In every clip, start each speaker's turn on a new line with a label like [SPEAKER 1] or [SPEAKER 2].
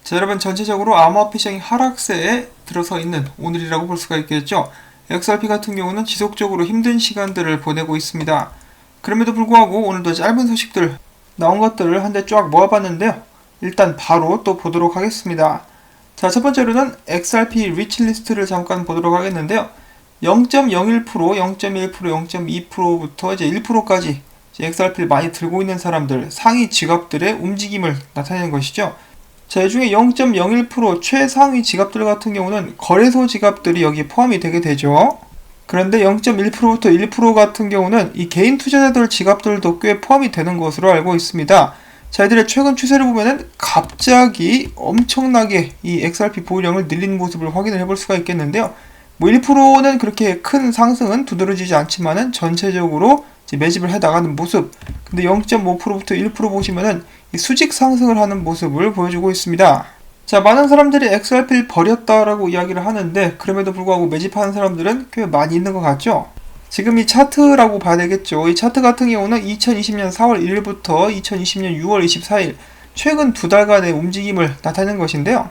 [SPEAKER 1] 자, 여러분, 전체적으로 암호화폐 하락세에 들어서 있는 오늘이라고 볼 수가 있겠죠. XRP 같은 경우는 지속적으로 힘든 시간들을 보내고 있습니다. 그럼에도 불구하고 오늘도 짧은 소식들 나온 것들을 한데 쫙 모아봤는데요. 일단 바로 또 보도록 하겠습니다. 자, 첫 번째로는 XRP 리치리스트를 잠깐 보도록 하겠는데요. 0.01%, 0.1%, 0.2%부터 이제 1%까지 XRP를 많이 들고 있는 사람들, 상위 지갑들의 움직임을 나타내는 것이죠. 자, 이 중에 0.01% 최상위 지갑들 같은 경우는 거래소 지갑들이 여기에 포함이 되게 되죠. 그런데 0.1%부터 1% 같은 경우는 이 개인 투자자들 지갑들도 꽤 포함이 되는 것으로 알고 있습니다. 자, 이들의 최근 추세를 보면은 갑자기 엄청나게 이 XRP 보유량을 늘리는 모습을 확인을 해볼 수가 있겠는데요. 뭐 1%는 그렇게 큰 상승은 두드러지지 않지만은 전체적으로 이제 매집을 해 나가는 모습. 근데 0.5%부터 1% 보시면은 이 수직 상승을 하는 모습을 보여주고 있습니다. 자, 많은 사람들이 XRP를 버렸다라고 이야기를 하는데 그럼에도 불구하고 매집하는 사람들은 꽤 많이 있는 것 같죠? 지금 이 차트라고 봐야 되겠죠. 이 차트 같은 경우는 2020년 4월 1일부터 2020년 6월 24일 최근 두 달간의 움직임을 나타내는 것인데요.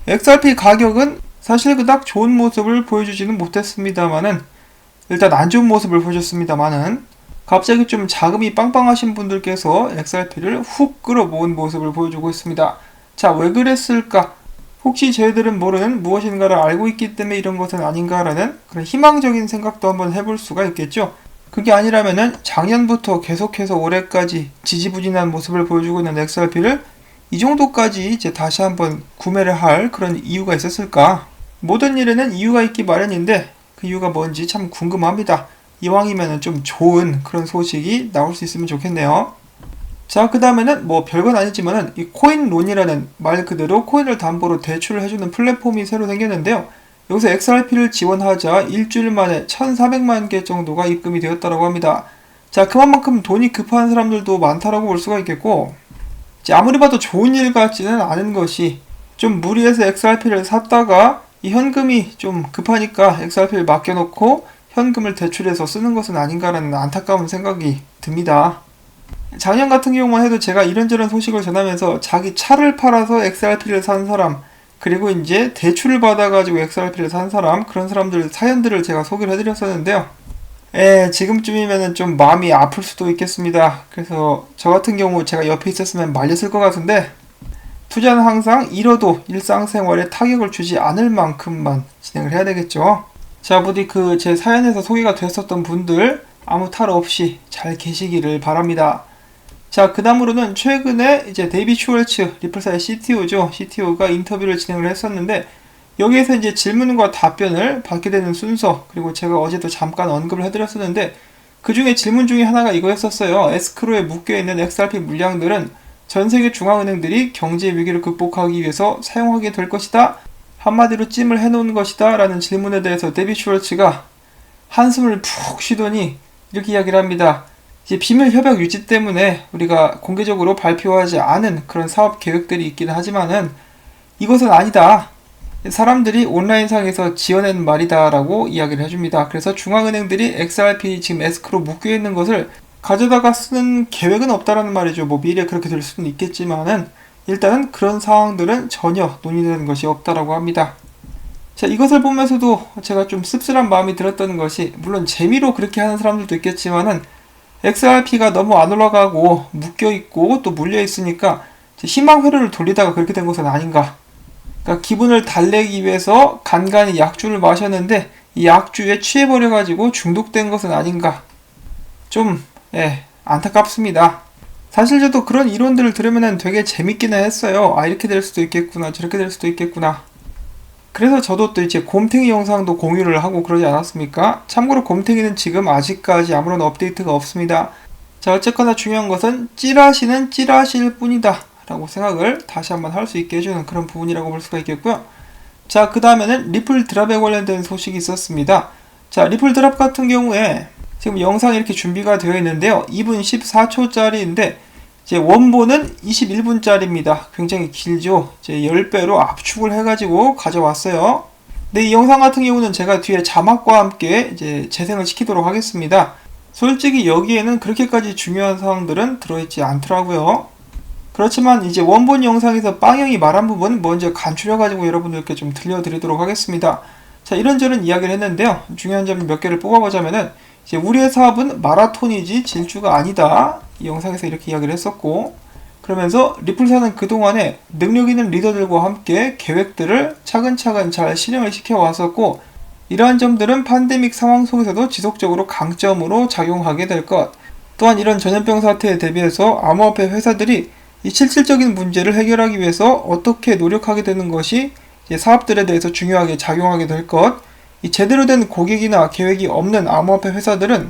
[SPEAKER 1] XRP 가격은 사실 그닥 좋은 모습을 보여주지는 못했습니다만은 일단 안 좋은 모습을 보여줬습니다만은 갑자기 좀 자금이 빵빵하신 분들께서 XRP를 훅 끌어모은 모습을 보여주고 있습니다. 자, 왜 그랬을까? 혹시 저희들은 모르는 무엇인가를 알고 있기 때문에 이런 것은 아닌가라는 그런 희망적인 생각도 한번 해볼 수가 있겠죠. 그게 아니라면은 작년부터 계속해서 올해까지 지지부진한 모습을 보여주고 있는 XRP를 이 정도까지 이제 다시 한번 구매를 할 그런 이유가 있었을까? 모든 일에는 이유가 있기 마련인데 그 이유가 뭔지 참 궁금합니다. 이왕이면 좀 좋은 그런 소식이 나올 수 있으면 좋겠네요. 자, 그 다음에는 뭐 별건 아니지만은 이 코인론이라는 말 그대로 코인을 담보로 대출을 해주는 플랫폼이 새로 생겼는데요. 여기서 XRP를 지원하자 일주일 만에 1,400만 개 정도가 입금이 되었다고 합니다. 자, 그만큼 돈이 급한 사람들도 많다라고 볼 수가 있겠고, 아무리 봐도 좋은 일 같지는 않은 것이 좀 무리해서 XRP를 샀다가 이 현금이 좀 급하니까 XRP를 맡겨놓고 현금을 대출해서 쓰는 것은 아닌가라는 안타까운 생각이 듭니다. 작년 같은 경우만 해도 제가 이런저런 소식을 전하면서 자기 차를 팔아서 XRP를 산 사람, 그리고 이제 대출을 받아가지고 XRP를 산 사람, 그런 사람들 사연들을 제가 소개를 해드렸었는데요. 지금쯤이면은 좀 마음이 아플 수도 있겠습니다. 그래서 저 같은 경우 제가 옆에 있었으면 말렸을 것 같은데, 투자는 항상 잃어도 일상생활에 타격을 주지 않을 만큼만 진행을 해야 되겠죠. 자, 부디 그 제 사연에서 소개가 됐었던 분들 아무 탈 없이 잘 계시기를 바랍니다. 자, 그 다음으로는 최근에 이제 데이비 슈월츠, 리플사의 CTO죠. CTO가 인터뷰를 진행을 했었는데 여기에서 이제 질문과 답변을 받게 되는 순서, 그리고 제가 어제도 잠깐 언급을 해드렸었는데 그 중에 질문 중에 하나가 이거였었어요. 에스크로에 묶여있는 XRP 물량들은 전 세계 중앙은행들이 경제 위기를 극복하기 위해서 사용하게 될 것이다. 한마디로 찜을 해놓은 것이다 라는 질문에 대해서 데이비 슈월츠가 한숨을 푹 쉬더니 이렇게 이야기를 합니다. 이제 비밀 협약 유지 때문에 우리가 공개적으로 발표하지 않은 그런 사업 계획들이 있기는 하지만은 이것은 아니다. 사람들이 온라인상에서 지어낸 말이다 라고 이야기를 해줍니다. 그래서 중앙은행들이 XRP 지금 에스크로 묶여있는 것을 가져다가 쓰는 계획은 없다라는 말이죠. 뭐 미래에 그렇게 될 수는 있겠지만은 일단은 그런 상황들은 전혀 논의되는 것이 없다라고 합니다. 자, 이것을 보면서도 제가 좀 씁쓸한 마음이 들었던 것이, 물론 재미로 그렇게 하는 사람들도 있겠지만은 XRP가 너무 안 올라가고 묶여있고 또 물려있으니까 희망 회로를 돌리다가 그렇게 된 것은 아닌가. 그러니까 기분을 달래기 위해서 간간히 약주를 마셨는데 이 약주에 취해버려가지고 중독된 것은 아닌가. 좀 안타깝습니다. 사실 저도 그런 이론들을 들으면 되게 재밌기는 했어요. 아, 이렇게 될 수도 있겠구나, 저렇게 될 수도 있겠구나. 그래서 저도 또 이제 곰탱이 영상도 공유를 하고 그러지 않았습니까? 참고로 곰탱이는 지금 아직까지 아무런 업데이트가 없습니다. 자, 어쨌거나 중요한 것은 찌라시는 찌라시일 뿐이다 라고 생각을 다시 한번 할 수 있게 해주는 그런 부분이라고 볼 수가 있겠고요. 자, 그 다음에는 리플 드랍에 관련된 소식이 있었습니다. 자, 리플 드랍 같은 경우에 지금 영상이 이렇게 준비가 되어 있는데요. 2분 14초짜리인데 이제 원본은 21분짜리입니다. 굉장히 길죠. 이제 10배로 압축을 해가지고 가져왔어요. 근데 이 영상 같은 경우는 제가 뒤에 자막과 함께 이제 재생을 시키도록 하겠습니다. 솔직히 여기에는 그렇게까지 중요한 사항들은 들어있지 않더라고요. 그렇지만 이제 원본 영상에서 빵형이 말한 부분 먼저 간추려가지고 여러분들께 좀 들려드리도록 하겠습니다. 자, 이런저런 이야기를 했는데요. 중요한 점 몇 개를 뽑아보자면은 이제 우리의 사업은 마라톤이지 질주가 아니다. 이 영상에서 이렇게 이야기를 했었고, 그러면서 리플사는 그동안에 능력 있는 리더들과 함께 계획들을 차근차근 잘 실행을 시켜왔었고, 이러한 점들은 팬데믹 상황 속에서도 지속적으로 강점으로 작용하게 될 것. 또한 이런 전염병 사태에 대비해서 암호화폐 회사들이 이 실질적인 문제를 해결하기 위해서 어떻게 노력하게 되는 것이 이제 사업들에 대해서 중요하게 작용하게 될 것. 이 제대로 된 고객이나 계획이 없는 암호화폐 회사들은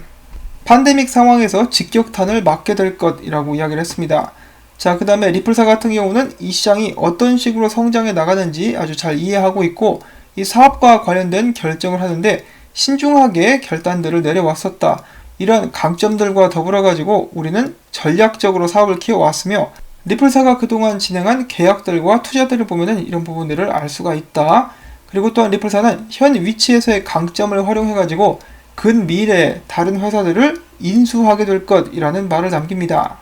[SPEAKER 1] 팬데믹 상황에서 직격탄을 맞게 될 것이라고 이야기를 했습니다. 자, 그 다음에 리플사 같은 경우는 이 시장이 어떤 식으로 성장해 나가는지 아주 잘 이해하고 있고, 이 사업과 관련된 결정을 하는데 신중하게 결단들을 내려왔었다. 이런 강점들과 더불어 가지고 우리는 전략적으로 사업을 키워왔으며, 리플사가 그동안 진행한 계약들과 투자들을 보면은 이런 부분들을 알 수가 있다. 그리고 또한 리플사는 현 위치에서의 강점을 활용해 가지고 근미래에 다른 회사들을 인수하게 될 것이라는 말을 남깁니다.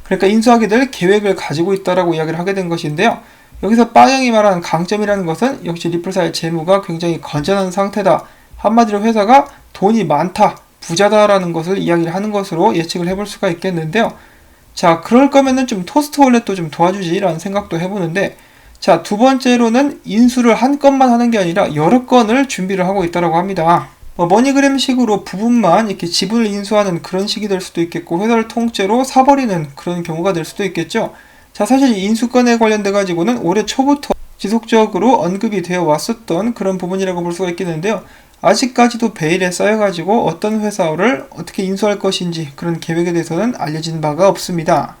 [SPEAKER 1] 그러니까 인수하게 될 계획을 가지고 있다라고 이야기를 하게 된 것인데요. 여기서 빠영이 말하는 강점이라는 것은 역시 리플사의 재무가 굉장히 건전한 상태다. 한마디로 회사가 돈이 많다, 부자다라는 것을 이야기를 하는 것으로 예측을 해볼 수가 있겠는데요. 자, 그럴 거면은 좀 토스트 월렛도 좀 도와주지라는 생각도 해보는데, 자, 두 번째로는 인수를 한 건만 하는 게 아니라 여러 건을 준비를 하고 있다라고 합니다. 머니그램식으로 부분만 이렇게 지분을 인수하는 그런 식이 될 수도 있겠고, 회사를 통째로 사버리는 그런 경우가 될 수도 있겠죠. 자, 사실 이 인수건에 관련돼 가지고는 올해 초부터 지속적으로 언급이 되어 왔었던 그런 부분이라고 볼 수가 있겠는데요. 아직까지도 베일에 쌓여가지고 어떤 회사를 어떻게 인수할 것인지 그런 계획에 대해서는 알려진 바가 없습니다.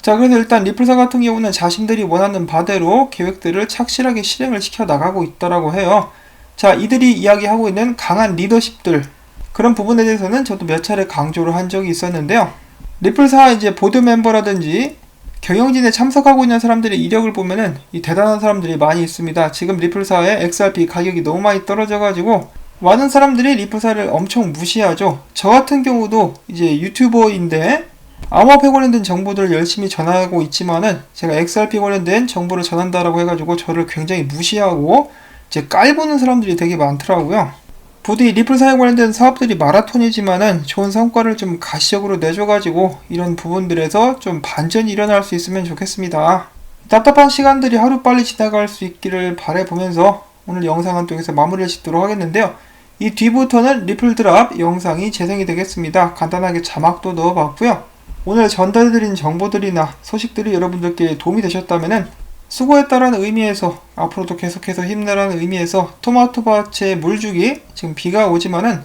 [SPEAKER 1] 자, 그래서 일단 리플사 같은 경우는 자신들이 원하는 바대로 계획들을 착실하게 실행을 시켜 나가고 있다라고 해요. 자, 이들이 이야기하고 있는 강한 리더십들, 그런 부분에 대해서는 저도 몇 차례 강조를 한 적이 있었는데요. 리플사 이제 보드 멤버라든지 경영진에 참석하고 있는 사람들의 이력을 보면은 이 대단한 사람들이 많이 있습니다. 지금 리플사의 XRP 가격이 너무 많이 떨어져가지고 많은 사람들이 리플사를 엄청 무시하죠. 저 같은 경우도 이제 유튜버인데 암호화폐 관련된 정보들을 열심히 전하고 있지만은 제가 XRP 관련된 정보를 전한다라고 해가지고 저를 굉장히 무시하고 이제 깔보는 사람들이 되게 많더라고요. 부디 리플사에 관련된 사업들이 마라톤이지만은 좋은 성과를 좀 가시적으로 내줘가지고 이런 부분들에서 좀 반전이 일어날 수 있으면 좋겠습니다. 답답한 시간들이 하루빨리 지나갈 수 있기를 바라보면서 오늘 영상은 또 여기서 마무리를 짓도록 하겠는데요. 이 뒤부터는 리플드랍 영상이 재생이 되겠습니다. 간단하게 자막도 넣어봤고요. 오늘 전달드린 정보들이나 소식들이 여러분들께 도움이 되셨다면 수고했다라는 의미에서 앞으로도 계속해서 힘내라는 의미에서 토마토밭에 물주기, 지금 비가 오지만은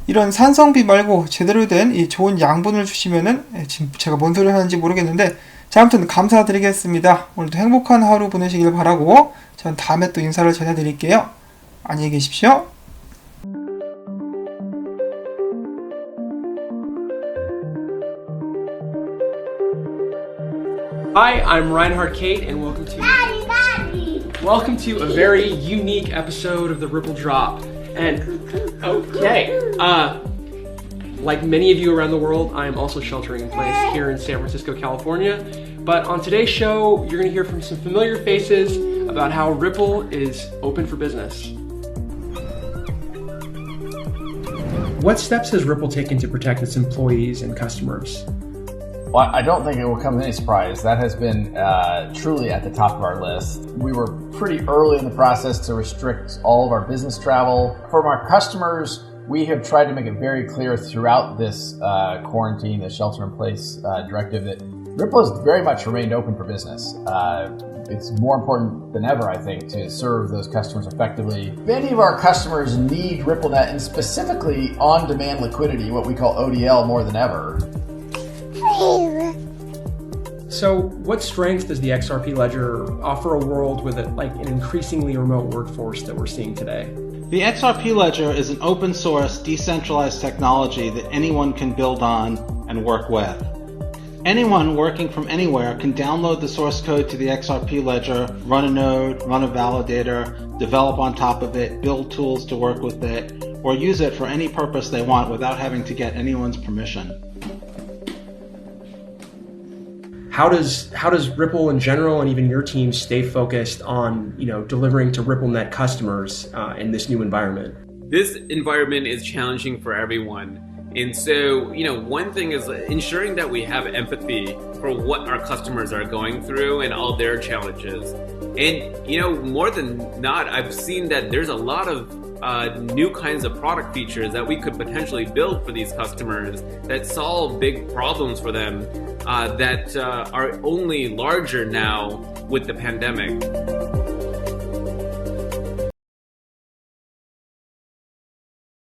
[SPEAKER 1] 이런 산성비 말고 제대로 된 이 좋은 양분을 주시면은, 지금 제가 뭔 소리를 하는지 모르겠는데, 자, 아무튼 감사드리겠습니다. 오늘도 행복한 하루 보내시길 바라고 전 다음에 또 인사를 전해드릴게요. 안녕히 계십시오.
[SPEAKER 2] Hi, I'm Reinhard Kate, and welcome to a very unique episode of the Ripple Drop. And okay, like many of you around the world, I am also sheltering in place here in San Francisco, California. But on today's show, you're going to hear from some familiar faces about how Ripple is open for business. What steps has Ripple taken to protect its employees and customers?
[SPEAKER 3] Well, I don't think it will come as any surprise. That has been truly at the top of our list. We were pretty early in the process to restrict all of our business travel. From our customers, we have tried to make it very clear throughout this quarantine, the shelter-in-place directive, that Ripple has very much remained open for business. It's more important than ever, I think, to serve those customers effectively. Many of our customers need RippleNet and specifically on-demand liquidity, what we call ODL, more than ever.
[SPEAKER 2] So, what strength does the XRP ledger offer a world with an increasingly remote workforce that we're seeing today?
[SPEAKER 4] The XRP ledger is an open source, decentralized technology that anyone can build on and work with. Anyone working from anywhere can download the source code to the XRP ledger, run a node, run a validator, develop on top of it, build tools to work with it, or use it for any purpose they want without having to get anyone's permission.
[SPEAKER 2] how does Ripple in general and even your team stay focused on delivering to RippleNet customers in this new environment?
[SPEAKER 5] This environment is challenging for everyone. And so, one thing is ensuring that we have empathy for what our customers are going through and all their challenges. And, more than not, I've seen that there's a lot of new kinds of product features that we could potentially build for these customers that solve big problems for them that are only larger now with the pandemic.